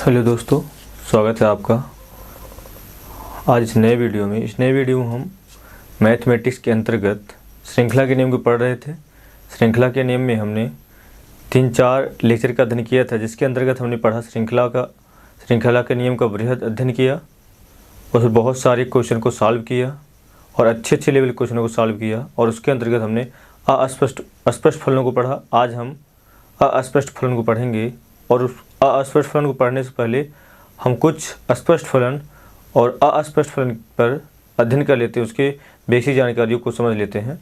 Hello दोस्तों, स्वागत है आपका आज इस नए वीडियो में। इस नए वीडियो में हम मैथमेटिक्स के अंतर्गत श्रृंखला के नियम को पढ़ रहे थे। श्रृंखला के नियम में हमने 3-4 लेक्चर का अध्ययन किया था, जिसके अंतर्गत हमने पढ़ा श्रृंखला के नियम का वृहद अध्ययन किया, उसमें बहुत सारे क्वेश्चन को सॉल्व किया और अच्छे लेवल क्वेश्चनों को सॉल्व किया, और उसके अंतर्गत हमने अस्पष्ट फलनों को पढ़ा। आज हम अस्पष्ट फलन को पढ़ेंगे, और उस अस्पष्ट फलन को पढ़ने से पहले हम कुछ स्पष्ट फलन और अस्पष्ट फलन पर अध्ययन कर लेते हैं, उसके बेसिक जानकारियों को समझ लेते हैं।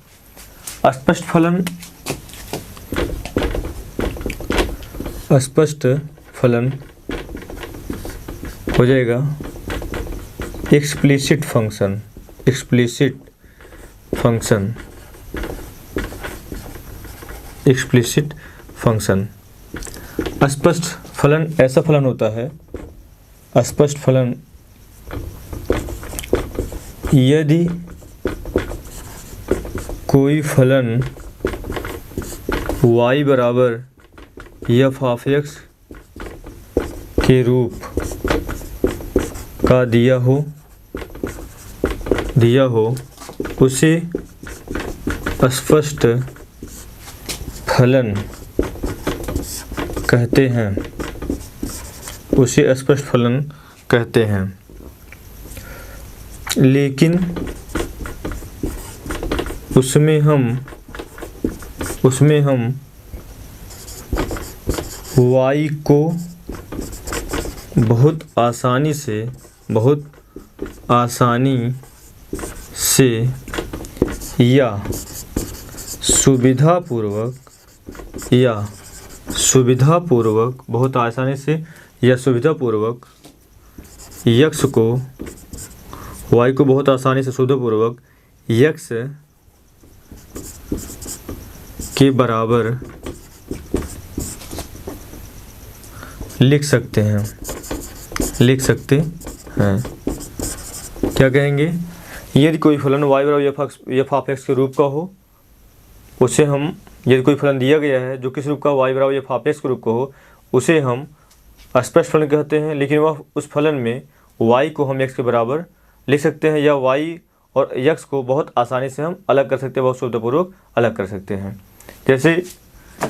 अस्पष्ट फलन हो जाएगा एक्सप्लिसिट फंक्शन। अस्पष्ट फलन ऐसा फलन होता है, अस्पष्ट फलन यदि कोई फलन y बराबर f ऑफ x के रूप का दिया हो उसे अस्पष्ट फलन कहते हैं, उसे अस्पष्ट फलन कहते हैं। लेकिन उसमें हम y को बहुत आसानी से या सुविधापूर्वक x को y को बहुत आसानी से सुविधापूर्वक x के बराबर लिख सकते हैं। क्या कहेंगे? यदि कोई फलन y बराबर f ऑफ x के रूप का हो, उसे हम, यदि कोई फलन दिया गया है जो किस रूप का, y बराबर f ऑफ x के रूप का हो, उसे हम अस्पष्ट फलन कहते हैं। लेकिन वह उस फलन में y को हम x के बराबर लिख सकते हैं, या y और x को बहुत आसानी से हम अलग कर सकते हैं, बहुत सुविधापूर्वक अलग कर सकते हैं।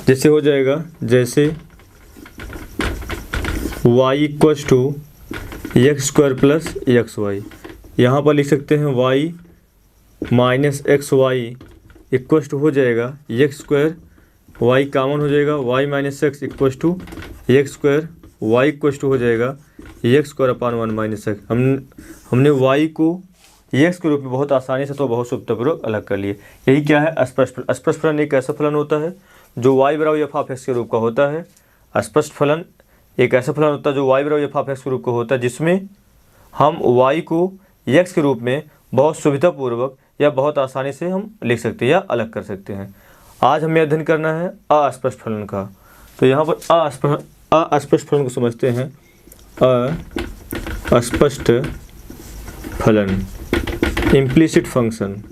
जैसे हो जाएगा, जैसे y equals to X square plus X Y, यहाँ पर लिख सकते हैं y minus X Y equals to हो जाएगा एक्स स्क्वायर, y कॉमन हो जाएगा, y minus X equals to X square, y equals to हो जाएगा X square upon 1 minus X. हमने y को x के रूप में बहुत आसानी से तो बहुत सुविधापूर्वक अलग कर लिए। यही क्या है? अस्पष्ट फलन एक ऐसा फलन होता है जो y बराबर f ऑफ x के रूप का होता है। अस्पष्ट फलन एक ऐसा फलन होता है जो y बराबर f ऑफ x के रूप का होता है, जिसमें हम y को x के रूप में बहुत सुविधापूर्वक या बहुत आसानी से हम लिख सकते हैं या अलग कर सकते हैं। आज हमें अध्ययन करना है अस्पष्ट फलन का। तो यहाँ पर अस्पष्ट फलन को समझते हैं। अस्पष्ट फलन इम्प्लिसिट फंक्शन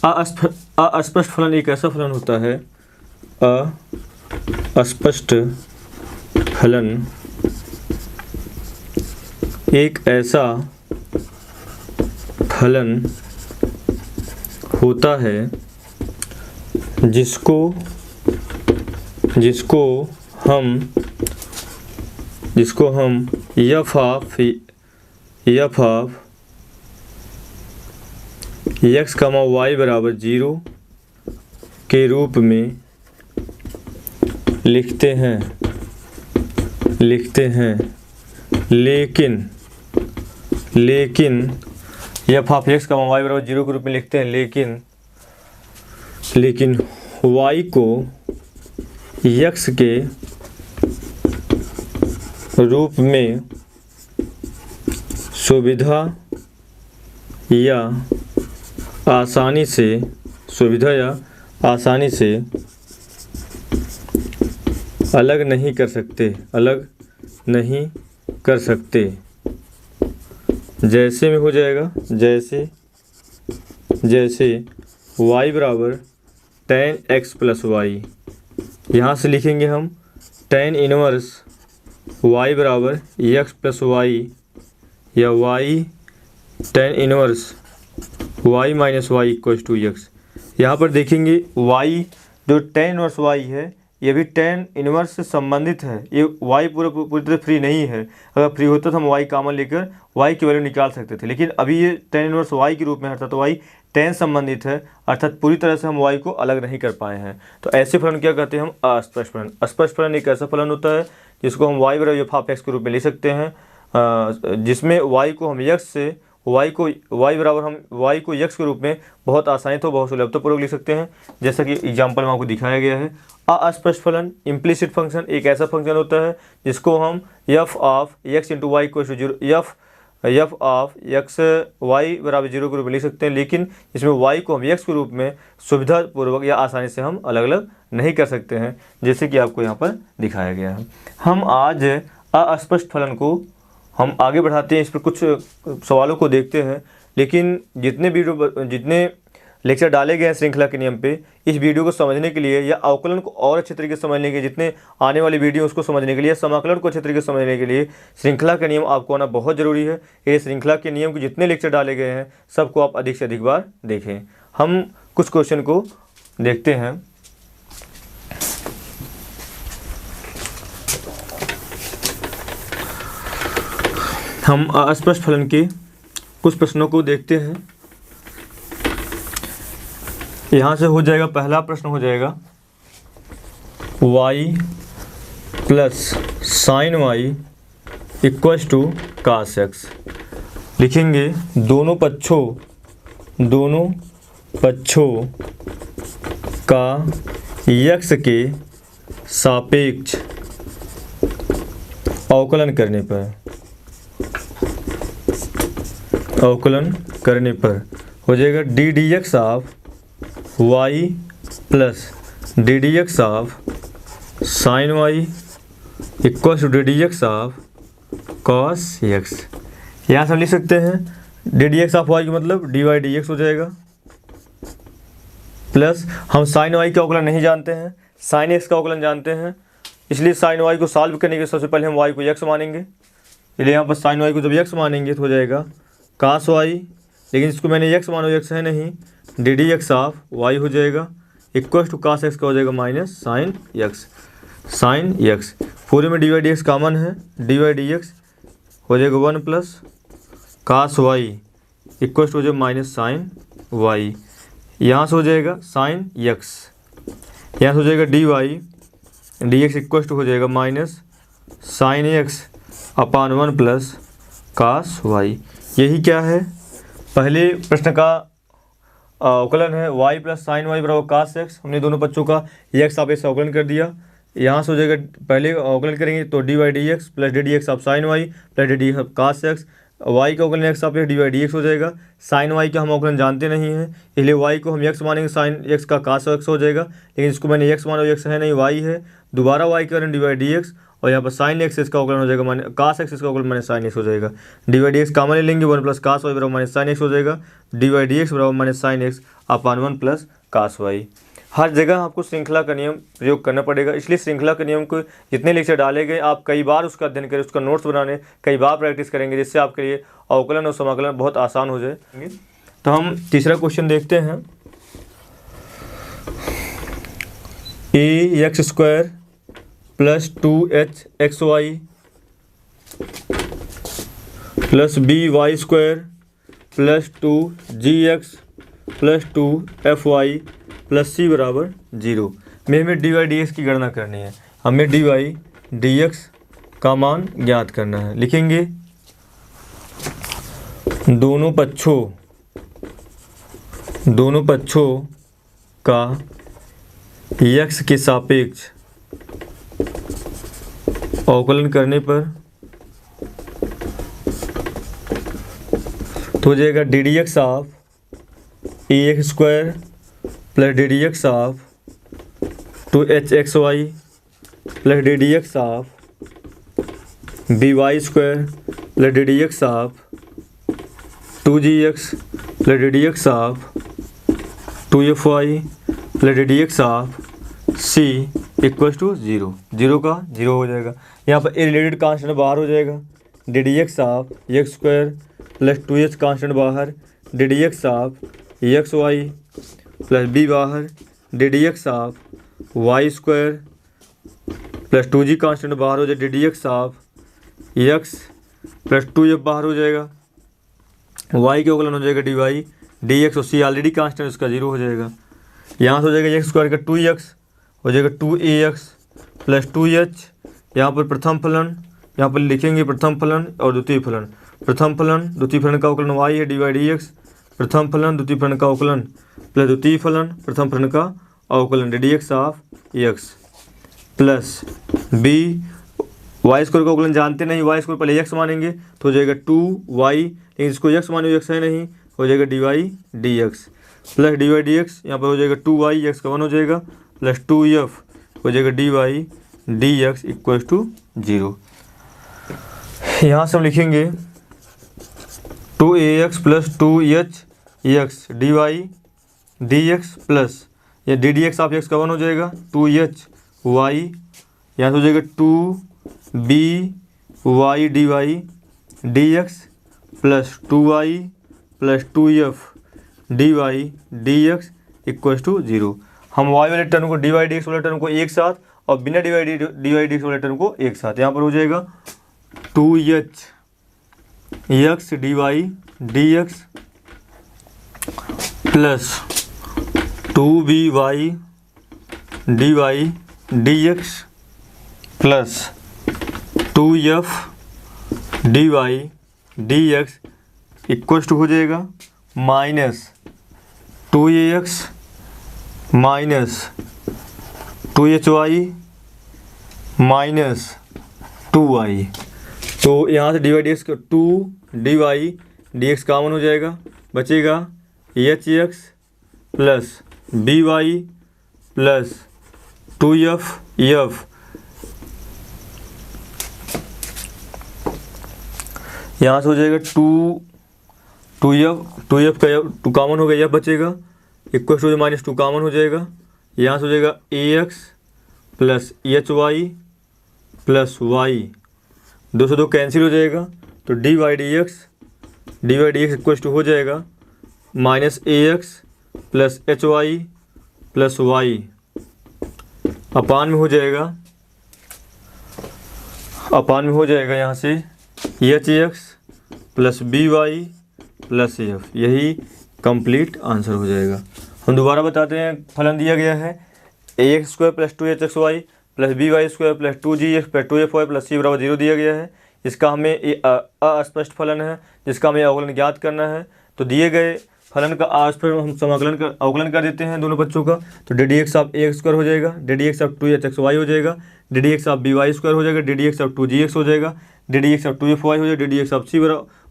अस्पष्ट फलन एक ऐसा फलन होता है, अस्पष्ट फलन एक ऐसा फलन होता है जिसको हम f ऑफ x, y बराबर 0 के रूप में लिखते हैं। लेकिन f ऑफ x, y बराबर 0 के रूप में लिखते हैं, लेकिन y को x के रूप में सुविधा या आसानी से अलग नहीं कर सकते। जैसे में हो जाएगा, जैसे जैसे y बराबर tan x प्लस वाई, यहाँ से लिखेंगे हम tan इनवर्स y बराबर x प्लस वाई या y tan inverse y minus Y equals to x। यहाँ पर देखेंगे y जो tan इनवर्स y है ये भी tan इनवर्स से संबंधित है। ये y पूरी तरह फ्री नहीं है। अगर फ्री होता तो हम y कॉमन लेकर y की वैल्यू निकाल सकते थे, लेकिन अभी ये tan इनवर्स y के रूप में अर्थात y tan संबंधित है, अर्थात पूरी तरह से हम y को अलग नहीं कर पाए हैं। तो ऐसे फलन क्या कहते हैं हम? अस्पष्ट फलन। अस्पष्ट फलन एक ऐसा फलन होता है जिसको हम y बराबर एफ ऑफ एक्स के रूप में ले सकते हैं, जिसमें y को हम x से y बराबर हम y को x के रूप में बहुत आसानी तो बहुत सुलभतापूर्वक लिख सकते हैं, जैसा कि एग्जाम्पल में आपको दिखाया गया है। अस्पष्ट फलन इम्प्लिसिट फंक्शन एक ऐसा फंक्शन होता है जिसको हम f of x into Y equal to zero F of x Y बराबर जीरो के रूप में लिख सकते हैं, लेकिन इसमें y को हम x के रूप में सुविधापूर्वक या आसानी से हम अलग अलग नहीं कर सकते हैं, जैसे कि आपको यहाँ पर दिखाया गया है। हम आज अस्पष्ट फलन को हम आगे बढ़ाते हैं, इस पर कुछ सवालों को देखते हैं, लेकिन जितने लेक्चर डाले गए हैं श्रृंखला के नियम पे, इस वीडियो को समझने के लिए या अवकलन को और अच्छे तरीके से समझने के लिए, जितने आने वाली वीडियो उसको समझने के लिए, समाकलन को अच्छे तरीके से समझने के लिए श्रृंखला के नियम आपको आना बहुत ज़रूरी है। ये श्रृंखला के नियम के जितने लेक्चर डाले गए हैं सबको आप अधिक से अधिक बार देखें। हम कुछ क्वेश्चन को देखते हैं। हम अस्पष्ट फलन के कुछ प्रश्नों को देखते हैं। यहाँ से हो जाएगा, पहला प्रश्न हो जाएगा y plus sine Y equals to cos X. लिखेंगे दोनों पक्षों का x के सापेक्ष अवकलन करने पर हो जाएगा D D x of y plus D D x of sine Y equals to D D x of cos X. यहाँ से हम लिख सकते हैं D D x of Y का मतलब डी वाई डी एक्स हो जाएगा, प्लस हम साइन वाई का अवकलन नहीं जानते हैं, साइन एक्स का अवकलन जानते हैं, इसलिए साइन वाई को सॉल्व करने के सबसे पहले हम वाई को एक्स मानेंगे, इसलिए यहाँ पर साइन वाई को जब एक्स मानेंगे तो हो जाएगा कास वाई, लेकिन इसको मैंने एक्स मानो, एक्स है नहीं, D D x of Y हो जाएगा इक्वल्स टू कास एक्स का हो जाएगा माइनस साइन एक्स। पूरे में D Y D x common है, डी वाई डी एक्स हो जाएगा 1 plus cos Y equals to हो जाएगा माइनस साइन वाई। यहाँ से हो जाएगा साइन एक्स, यहाँ से हो जाएगा D Y D X equals to हो जाएगा minus sine X upon 1 plus cos Y. यही क्या है, पहले प्रश्न का अवकलन है y प्लस साइन वाई बराबर कास एक्स। हमने दोनों बच्चों का एक्स आप ऐसा अवकलन कर दिया। यहाँ से हो जाएगा, पहले अवकलन करेंगे तो D Y D x plus D D x of sine Y plus D D of cos x. Y का अवकलन X of D Y D x हो जाएगा। साइन वाई का हम अवकलन जानते नहीं हैं, इसलिए वाई को हम एक्स मानेंगे, साइन एक्स का कास एक्स हो जाएगा, लेकिन इसको मैंने एक्स माना, एक्स है नहीं, वाई है। दोबारा वाई करें डी वाई डी एक्स और यहाँ पर साइन एक्स इसका अवकलन हो जाएगा माने कास एक्स, इसका अवकलन माने साइन एक्स हो जाएगा। D Y D x common ले लेंगे, 1 प्लस कास वाई बराबर माइनस साइन एक्स हो जाएगा। डी वाई डी एक्स बराबर minus sine X upon 1 plus cos Y. हर जगह आपको श्रृंखला का नियम प्रयोग करना पड़ेगा, इसलिए श्रृंखला के नियम को जितने लेक्चर डाले गए आप कई बार उसका अध्ययन करें, उसका नोट्स बनाने कई बार प्रैक्टिस करेंगे, जिससे आपके लिए अवकलन और समाकलन बहुत आसान हो जाएंगे। तो हम तीसरा क्वेश्चन देखते हैं। A x square plus 2h x Y plus b Y square plus 2g x plus 2f y plus c बराबर 0 में हमें डी वाई डी एक्स की गणना करनी है। हमें डी वाई डी एक्स का मान ज्ञात करना है। लिखेंगे दोनों पक्षों का x के सापेक्ष अवकलन करने पर तो हो जाएगा D D x of A x square plus D D x of 2h x Y plus D D x of B Y square plus D D x of 2g x plus D D x of 2fy plus D D x of C equal to 0, 0 का 0 हो जाएगा। यहाँ पर ए related constant बाहर हो जाएगा, D D x of x square plus 2h constant बाहर, d D x of x Y plus b बाहर, d D x of y square plus 2g constant बाहर हो जाए, d D x of x plus 2f बाहर हो जाएगा, y के अवकलन हो जाएगा डी वाई डी एक्स और सी ऑलरेडी कांस्टेंट उसका 0 हो जाएगा। यहाँ से हो जाएगा एक्स स्क्वायर का 2x हो जाएगा 2ax प्लस 2h। यहाँ पर प्रथम फलन, यहाँ पर लिखेंगे प्रथम फलन और द्वितीय फलन। प्रथम फलन द्वितीय फलन का अवकलन y है डी वाई डी एक्स, प्रथम फलन द्वितीय फलन का अवकलन प्लस द्वितीय फलन प्रथम फलन का अवकलन d D x of x plus b Y square का अवकलन जानते नहीं, वाई स्क्वायर पहले एक्स मानेंगे तो हो जाएगा 2y, लेकिन इसको एक्स माने एक्स है नहीं, हो जाएगा D Y D x plus d Y D x, यहाँ पर हो जाएगा 2y एक्स का 1 हो जाएगा प्लस 2f हो जाएगा D Y D x equal to 0। यहाँ से हम लिखेंगे 2ax plus 2h x d Y D x plus ये d D x of x का 1 हो जाएगा 2h y, यहाँ से हो जाएगा 2by d Y D x plus 2y plus 2f d Y D x equal to 0। हम y वाले टर्म को डी वाई डी एक्स वाले टर्म को एक साथ और बिना डी वाई डी एक्स वाले टर्म को एक साथ, यहाँ पर हो जाएगा 2h x d Y D x plus 2by d Y D x plus 2f d Y D x equal to हो जाएगा minus 2ax minus 2hy minus 2y। तो यहाँ से डी वाई डी एक्स का 2 d Y D x common हो जाएगा, बचेगा h x plus b y plus 2f f, यहाँ से हो जाएगा 2f का 2 कॉमन हो गया, एफ बचेगा इक्वल टू माइनस 2 कॉमन हो जाएगा, यहाँ से हो जाएगा ax plus h y plus y, 2 से 2 कैंसिल हो जाएगा तो D Y D x equal to हो जाएगा minus ax plus h y plus y upon में हो जाएगा यहाँ से h x plus b y plus f, यही कंप्लीट आंसर हो जाएगा। हम दोबारा बताते हैं, फलन दिया गया है ax स्क्वायर प्लस 2hxy प्लस b Y square plus 2gx plus 2fy plus c बराबर 0 दिया गया है। इसका हमें अस्पष्ट फलन है जिसका हमें अवकलन ज्ञात करना है। तो दिए गए फलन का अस्पष्ट हम अवकलन कर देते हैं दोनों बच्चों का। तो d D x of x square हो जाएगा, D D x of 2hxy हो जाएगा, D D x of B Y square हो जाएगा, D D x of 2gx हो जाएगा, D D x of 2fy हो जाएगा, D D x of c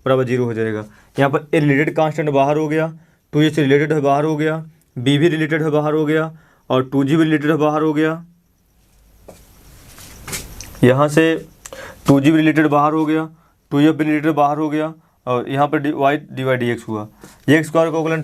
बराबर 0 हो जाएगा। यहाँ पर ए रिलेटेड कांस्टेंट बाहर हो गया, 2h रिलेटेड है बाहर हो गया, b भी रिलेटेड है बाहर हो गया और 2g भी रिलेटेड है बाहर हो गया। यहाँ से 2g भी रिलेटेड बाहर हो गया, 2f भी रिलेटेड बाहर हो गया और यहाँ पर डी वाई डी एक्स हुआ। एक्स स्क्वायर का अवकलन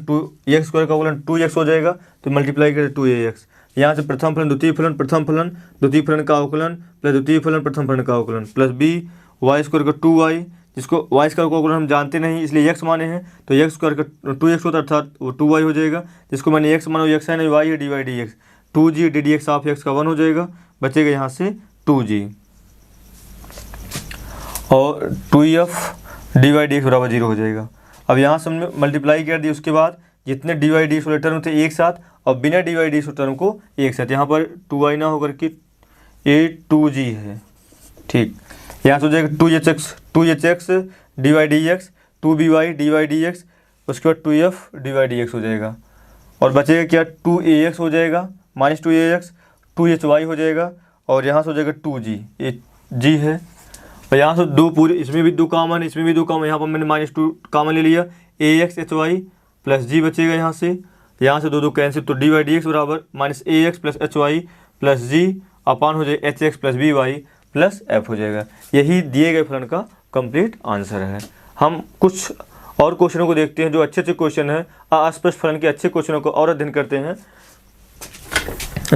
2x हो जाएगा तो मल्टीप्लाई करें 2ax। यहाँ से प्रथम फलन द्वितीय फलन द्वितीय फलन का अवकलन प्लस द्वितीय फलन प्रथम फलन का अवकलन प्लस b वाई स्क्वायर का 2y, जिसको वाई स्क्वायर का अवकलन हम जानते नहीं इसलिए x माने हैं तो x स्क्वायर का 2x होता अर्थात वो 2y हो जाएगा, जिसको मैंने x माना वो x है नहीं y है D Y D x, 2g d D x of x का 1 हो जाएगा, बचेगा यहाँ से 2g और 2f d Y D x बराबर 0 हो जाएगा। अब यहाँ से हमने मल्टीप्लाई कर दी, उसके बाद जितने डी वाई डी एक्स वाले टर्म थे एक साथ और बिना d Y D x term को एक साथ, यहाँ पर 2y ना होकर के ये 2g है, ठीक। यहाँ से हो जाएगा 2hx d Y D x, 2by d Y D x, उसके बाद 2f d Y D x हो जाएगा और बचेगा क्या 2ax हो जाएगा माइनस 2ax, 2hy हो जाएगा और यहाँ से हो जाएगा 2g, ये g है और यहाँ से 2 पूरे, इसमें भी 2 कॉमन, इसमें भी 2 कॉमन, यहाँ पर मैंने -2 कॉमन ले लिया, ax hy प्लस g बचेगा यहाँ से 2 कैंसिल तो डी वाई डी एक्स बराबर minus ax plus hy plus g अपान हो जाएगा hx plus by plus f हो जाएगा। यही दिए गए फलन का कंप्लीट आंसर है। हम कुछ और क्वेश्चनों को देखते हैं जो अच्छे अच्छे क्वेश्चन हैं, अस्पष्ट फलन के अच्छे क्वेश्चनों को और अध्ययन करते हैं।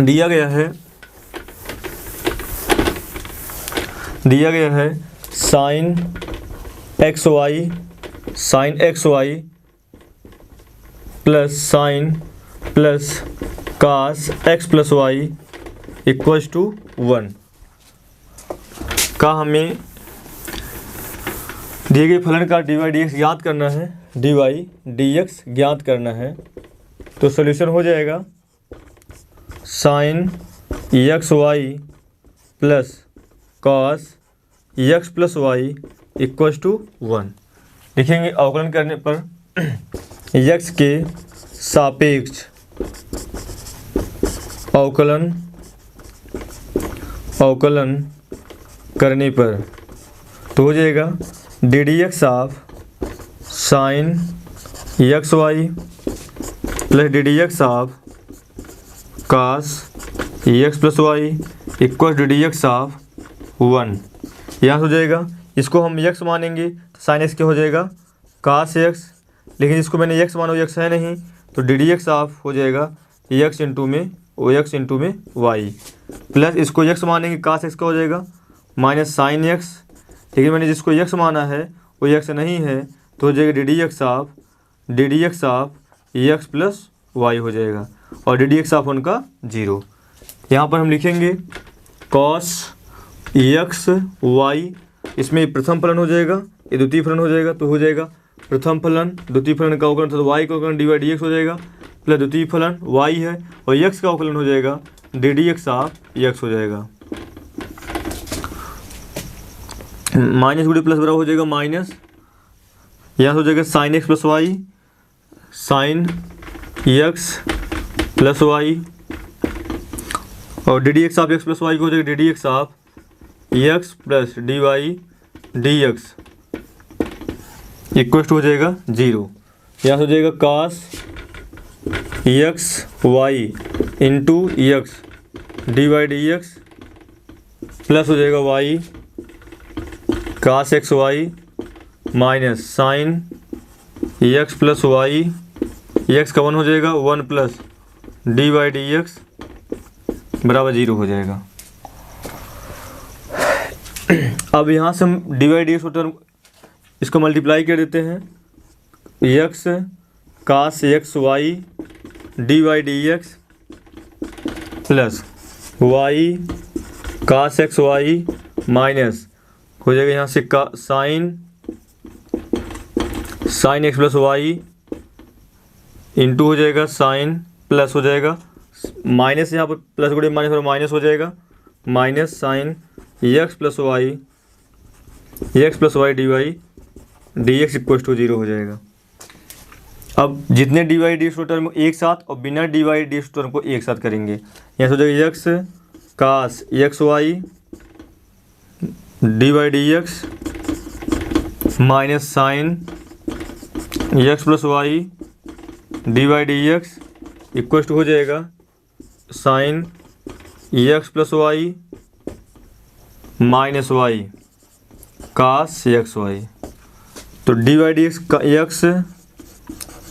दिया गया है sine x Y plus sine plus cos x plus y equals to 1 का हमें दिए गए फलन का dy dx ज्ञात करना है, dy dx ज्ञात करना है। तो सॉल्यूशन हो जाएगा sine x Y plus cos x plus y equals to 1। लिखेंगे अवकलन करने पर x के सापेक्ष अवकलन करने पर तो हो जाएगा D D x of sine x Y plus D D x of cos x plus y equal d D x of 1। यहाँ हो जाएगा, इसको हम x मानेंगे तो साइन एक्स क्या हो जाएगा कास एक्स, लेकिन इसको मैंने x माना, x है नहीं, तो डी डी एक्स ऑफ हो जाएगा x इंटू में y प्लस इसको x मानेंगे कास एक्स का हो जाएगा माइनस साइन एक्स, लेकिन मैंने जिसको x माना है वो x नहीं है तो हो जाएगा D D x of x plus y हो जाएगा और डी डी एक्स ऑफ उनका 0। यहाँ पर हम लिखेंगे कॉस एक्स वाई, इसमें प्रथम फलन हो जाएगा, ये द्वितीय फलन हो जाएगा, तो हो जाएगा प्रथम फलन द्वितीय फलन का अवकलन तो y का अवकलन डी वाई डी एक्स हो जाएगा प्लस द्वितीय फलन y है और x का अवकलन हो जाएगा D D x of x हो जाएगा। माइनस गुणे प्लस बराबर हो जाएगा माइनस, यहाँ से हो जाएगा sine x plus y, sine x plus y और d D x of x plus y को हो जाएगा D D x of x plus d Y D x equal to हो जाएगा 0। यहाँ से हो जाएगा cos x y into x d Y D x plus हो जाएगा y cos x y minus sine x plus y, x का 1 हो जाएगा 1 plus d Y D x बराबर 0 हो जाएगा। अब यहाँ से हम d Y D x term इसको मल्टीप्लाई कर देते हैं, x cos x y d Y D x plus y cos x y minus हो जाएगा यहाँ से का sine x plus y into हो जाएगा साइन प्लस हो जाएगा माइनस, यहाँ पर प्लस गुणे माइनस और माइनस हो जाएगा minus sine x plus y d Y D x equal to 0 हो जाएगा। अब जितने d Y D x term एक साथ और बिना d Y D x term को एक साथ करेंगे, यहाँ से हो जाएगा x cos x y d Y D x minus sine x plus y d Y D x equal to हो जाएगा sine x plus y minus y cos x y, तो डी वाई डी एक्स का x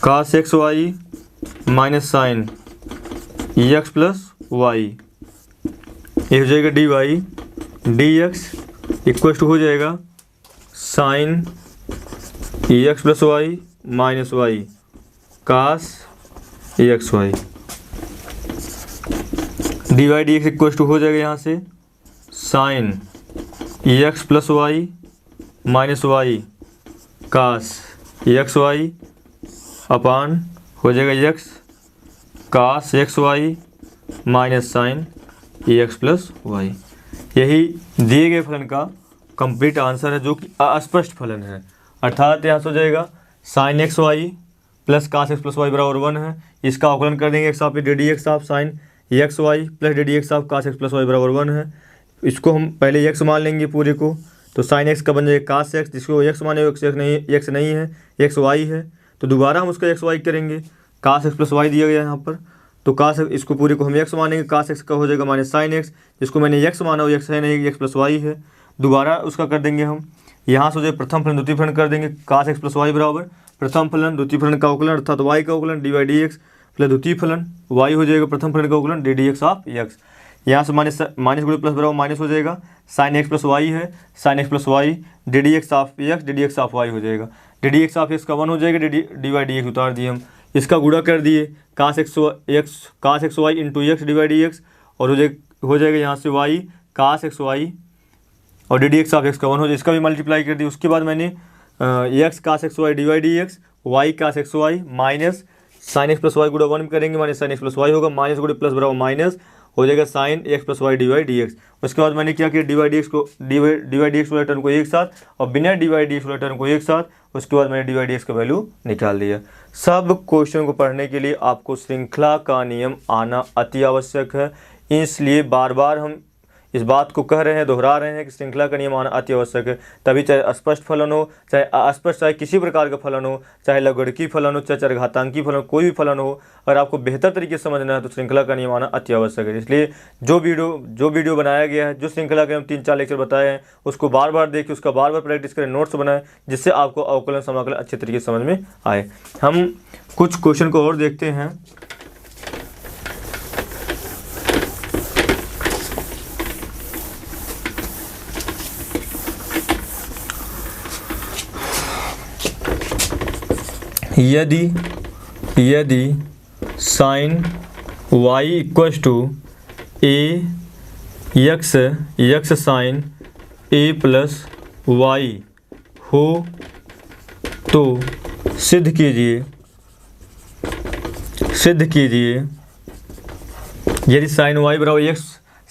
cos x y minus sine x plus y, ये हो जाएगा D Y D x equal to हो जाएगा sine x plus y minus y cos x y, d Y D x equal to हो जाएगा यहाँ से sine x plus y minus y cos x y upon हो जाएगा x cos x y minus sine x plus y. यही दिए गए फलन का कंप्लीट आंसर है जो कि अस्पष्ट फलन है, अर्थात यहाँ से हो जाएगा sine x Y plus cos x plus y बराबर 1 है, इसका अवकलन कर देंगे x of d D x of sine x Y plus D D x of cos x plus y बराबर 1 है। इसको हम पहले एक्स मान लेंगे पूरे को, तो साइन एक्स का बन जाएगा कास एक्स, जिसको एक्स माने एक्स नहीं है, एक्स वाई है, तो दोबारा हम उसका एक्स वाई करेंगे, कास एक्स प्लस वाई दिया गया यहाँ पर, तो कास इसको पूरे को हम एक्स मानेंगे, कास एक्स का हो जाएगा माइनस साइन एक्स, जिसको मैंने एक्स माना वो एक्स है नहीं, एक्स प्लस वाई है, दोबारा उसका कर देंगे हम यहाँ से जो प्रथम फलन द्वितीय फलन कर देंगे, cos x प्लस वाई बराबर प्रथम फलन द्वितीय फलन का अवकलन अर्थात y का अवकलन dy dx प्लस द्वितीय फलन y हो जाएगा प्रथम फलन का अवकलन d D x of x। यहाँ से माइनस गुणे प्लस बराबर माइनस हो जाएगा, साइन एक्स प्लस वाई है, sine x plus y d D x of x d D x of Y हो जाएगा, D D x of x का 1 हो जाएगा, डी वाई डी एक्स उतार दिए हम, इसका गुणा कर दिए cos x y into x d Y D x और हो जाएगा यहाँ से वाई कास एक्स वाई और d D x of x का 1 हो जाएगा, इसका भी मल्टीप्लाई कर दिया। उसके बाद मैंने x cos x y d Y D x y cos x y minus sine x plus y गुणा 1 करेंगे, minus sine x plus y होगा, माइनस गुणे प्लस बराबर माइनस हो जाएगा sine x plus y d Y D x. उसके बाद मैंने क्या किया, डी वाई डी एक्स को डी वाई डी एक्स वाले टर्म को एक साथ और बिना डी वाई डी एक्स वाले टर्म को एक साथ, उसके बाद मैंने डी वाई डी एक्स का वैल्यू निकाल दिया। सब क्वेश्चन को पढ़ने के लिए आपको श्रृंखला का नियम आना अति आवश्यक है, इसलिए बार बार हम इस बात को कह रहे हैं, दोहरा रहे हैं कि श्रृंखला का नियम आना अति आवश्यक है। तभी चाहे स्पष्ट फलन हो, चाहे अस्पष्ट, चाहे किसी प्रकार का फलन हो, चाहे लघुगणकीय फलन हो, चाहे चरघातांकी फलन हो, कोई भी फलन हो, अगर आपको बेहतर तरीके से समझना है तो श्रृंखला का नियम आना अति आवश्यक है। इसलिए जो वीडियो बनाया गया है, जो श्रृंखला के हम 3-4 लेक्चर बताए हैं, उसको बार बार देखिए, उसका बार बार प्रैक्टिस करें, नोट्स बनाएं, जिससे आपको अवकलन समाकलन अच्छे तरीके से समझ में आए। हम कुछ क्वेश्चन को और देखते हैं। यदि sine y equals to x sine a plus y हो तो सिद्ध कीजिए यदि साइन y बराबर x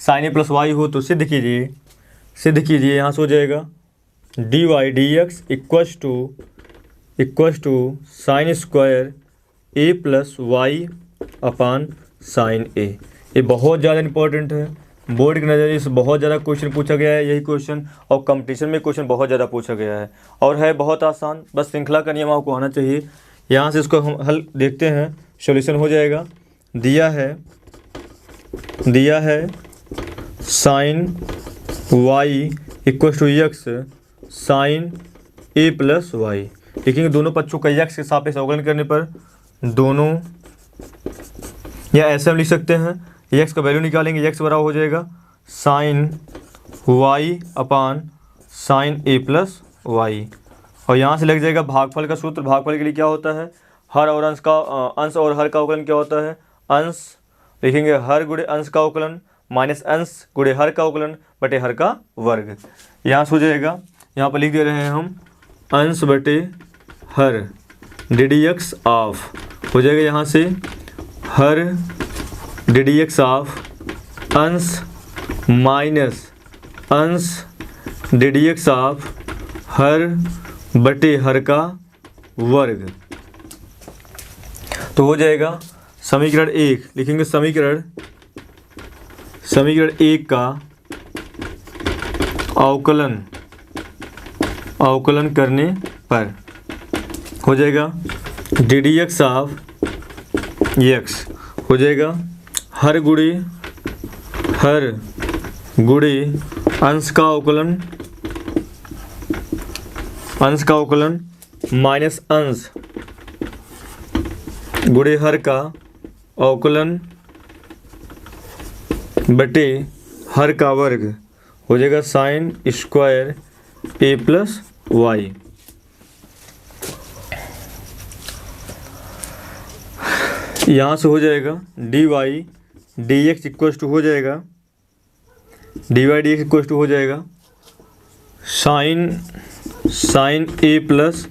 साइन a प्लस वाई हो तो सिद्ध कीजिए। यहाँ से हो जाएगा D Y D x equals to sine square a plus y upon sine a. ये बहुत ज़्यादा इंपॉर्टेंट है, बोर्ड के नज़रिए से बहुत ज़्यादा क्वेश्चन पूछा गया है यही क्वेश्चन, और कंपटीशन में क्वेश्चन बहुत ज़्यादा पूछा गया है और है बहुत आसान, बस श्रृंखला का नियम आपको आना चाहिए। यहाँ से इसको हम हल देखते हैं, सॉल्यूशन हो जाएगा। दिया है sine y equals to x sine a plus y, लिखेंगे दोनों पक्षों का एक्स के सापेक्ष अवकलन करने पर दोनों, या ऐसे हम लिख सकते हैं, एक्स का वैल्यू निकालेंगे, एक्स बराबर हो जाएगा sine Y upon sine a plus y, और यहाँ से लग जाएगा भागफल का सूत्र। भागफल के लिए क्या होता है, हर और अंश और हर का अवकलन क्या होता है, अंश लिखेंगे हर गुणे अंश का अवकलन माइनस अंश गुणे हर का अवकलन बटे हर का वर्ग। यहाँ से हो जाएगा, यहाँ पर लिख दे रहे हैं हम अंश बटे हर डी डी एक्स ऑफ हो जाएगा, यहाँ से हर डी डी एक्स ऑफ अंश माइनस अंश D D x of her बटे हर का वर्ग। तो हो जाएगा समीकरण 1, लिखेंगे समीकरण 1 का अवकलन करने पर हो जाएगा D D x of x हो जाएगा हर गुणे अंश का अवकलन माइनस अंश गुणे हर का अवकलन बटे हर का वर्ग हो जाएगा sine square a plus y. यहाँ से हो जाएगा D Y D x equal to हो जाएगा साइन ए प्लस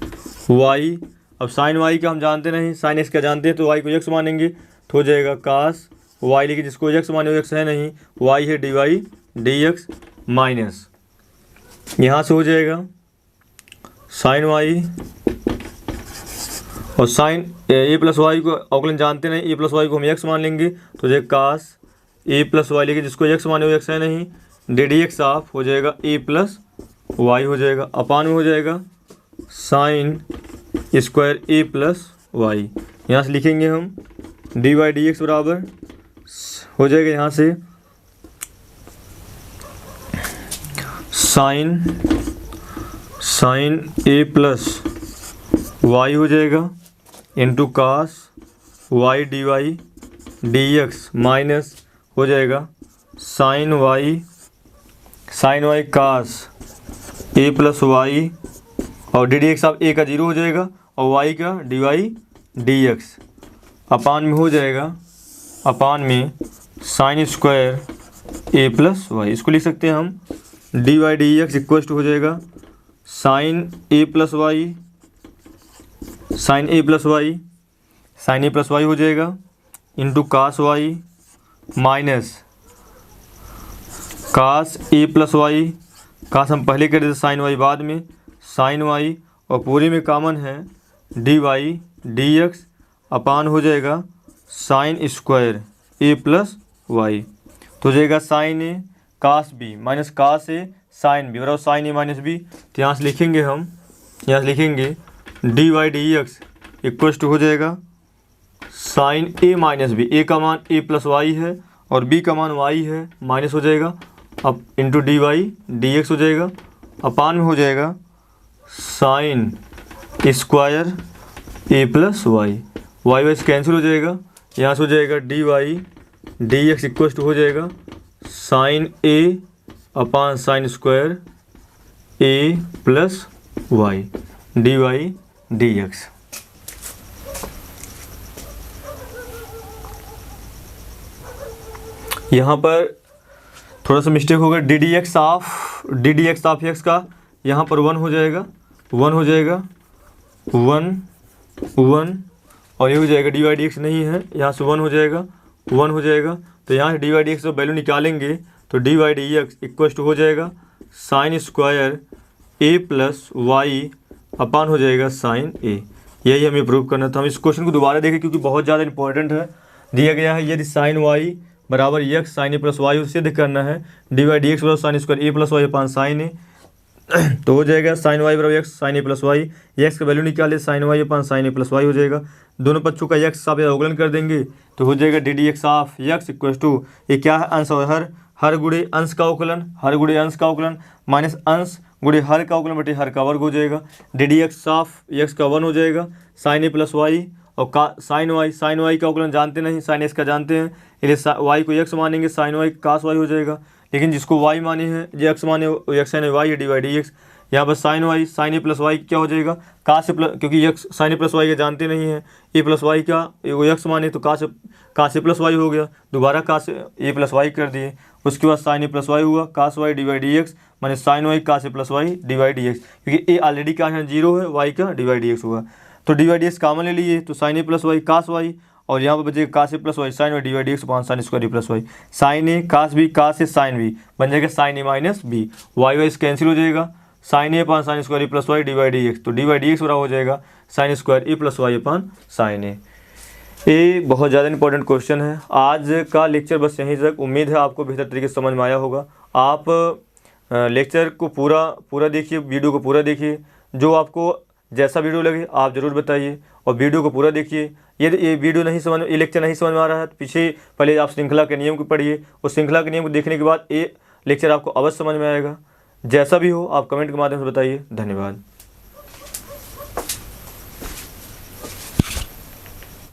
वाई। अब साइन वाई का हम जानते नहीं, साइन एक्स का जानते हैं, तो वाई को एक्स मानेंगे तो हो जाएगा कास वाई, लेकिन जिसको एक्स माने वो एक्स है नहीं, वाई है D Y D x minus, यहाँ से हो जाएगा साइन वाई और साइन ए प्लस वाई को अवकलन जानते नहीं, ए प्लस वाई को हम एक्स मान लेंगे तो जो कास ए प्लस वाई, लेकिन जिसको एक्स माने वो एक्स है नहीं, डी डी एक्स ऑफ हो जाएगा ए प्लस वाई हो जाएगा, अपान में हो जाएगा sine square a plus y. यहाँ से लिखेंगे हम डी वाई डी एक्स बराबर हो जाएगा यहाँ से साइन ए प्लस वाई हो जाएगा into cos y d Y D x minus हो जाएगा sine y cos a plus y और d D x of a का 0 हो जाएगा और वाई का d Y D x upon में हो जाएगा अपान में sine square a plus y. इसको लिख सकते हैं हम d Y D x equal to हो जाएगा साइन ए प्लस वाई हो जाएगा into cos Y minus cos a plus y. कास हम पहले कर देते साइन वाई बाद में साइन वाई और पूरे में कॉमन है D Y D x upon हो जाएगा sine square a plus y. तो हो जाएगा sine a cos b minus cos a sine b बराबर साइन ए माइनस बी। तो यहाँ से लिखेंगे हम d Y D x equal to हो जाएगा sine a minus b. A का मान ए प्लस वाई है और बी का मान वाई है माइनस हो जाएगा अब into d Y D x हो जाएगा अपान में हो जाएगा sine square a plus y. Y से कैंसिल हो जाएगा यहाँ से हो जाएगा D Y D x equal to हो जाएगा sine a upon sine square a plus y d Y D x. यहाँ पर थोड़ा सा मिस्टेक होगा d D x of x का यहाँ पर 1 हो जाएगा 1 और ये हो जाएगा डी वाई डी एक्स नहीं है यहाँ से 1 हो जाएगा तो यहाँ से d Y D x value निकालेंगे तो D Y D x equal to हो जाएगा sine square a plus y upon हो जाएगा साइन ए। यही हमें प्रूव करना था। हम इस क्वेश्चन को दोबारा देखें क्योंकि बहुत ज़्यादा इंपॉर्टेंट है। दिया गया है यदि साइन वाई बराबर x sine a plus Y सिद्ध करना है डी वाई डी एक्स बराबर sign square a plus y upon sine ए। तो हो जाएगा साइन वाई बराबर x sine a plus y x का वैल्यू निकाले sign Y upon sine a plus y हो जाएगा। दोनों पक्षों का एक्स आप अवकलन कर देंगे तो हो जाएगा D D x of x equal to ये क्या है अंश और हर गुणे अंश का अवकलन माइनस अंश गुणे हर का अवकलन बटे हर का वर्ग हो जाएगा। D D x of x का 1 हो जाएगा साइन ए प्लस वाई और साइन वाई का अवकलन जानते नहीं साइन एक्स का जानते हैं इसलिए वाई को एक्स मानेंगे साइन वाई कास वाई हो जाएगा। लेकिन जिसको वाई माने हैं जो एक्स माने एक्स साइन वाई है डी वाई डी एक्स। यहाँ पर साइन ए प्लस वाई क्या हो जाएगा कास प्लस क्योंकि x sine a plus Y का जानते नहीं है ए प्लस वाई का वो एक्स माने तो कास ए प्लस वाई हो गया दोबारा कास ए प्लस वाई कर दिए। उसके बाद साइन ए प्लस वाई हुआ cos y d Y D x माने sine y cos a plus y d Y D x क्योंकि ए ऑलरेडी का है 0 है वाई का डी वाई डी एक्स हुआ तो D Y D x common ले लिए तो sine a plus y cos y और यहाँ पर बचेगा cos a plus y sine y d Y D x पाँच sine square d plus y sine a cos b cos a sine b बन जाएगा sine a minus b y cancel हो जाएगा sine a upon sine square a plus y d Y D x तो D Y D x बराबर हो जाएगा sine square a plus y upon sine a. ये बहुत ज़्यादा इंपॉर्टेंट क्वेश्चन है। आज का लेक्चर बस यहीं तक। उम्मीद है आपको बेहतर तरीके से समझ में आया होगा। आप लेक्चर को पूरा देखिए वीडियो को पूरा देखिए जो आपको जैसा वीडियो लगे आप ज़रूर बताइए और वीडियो को पूरा देखिए। यदि ये वीडियो नहीं समझ ये लेक्चर नहीं समझ में आ रहा है तो पीछे पहले आप श्रृंखला के नियम को पढ़िए और श्रृंखला के नियम को देखने के बाद ये लेक्चर आपको अवश्य समझ में आएगा। जैसा भी हो आप कमेंट के माध्यम से बताइए। धन्यवाद।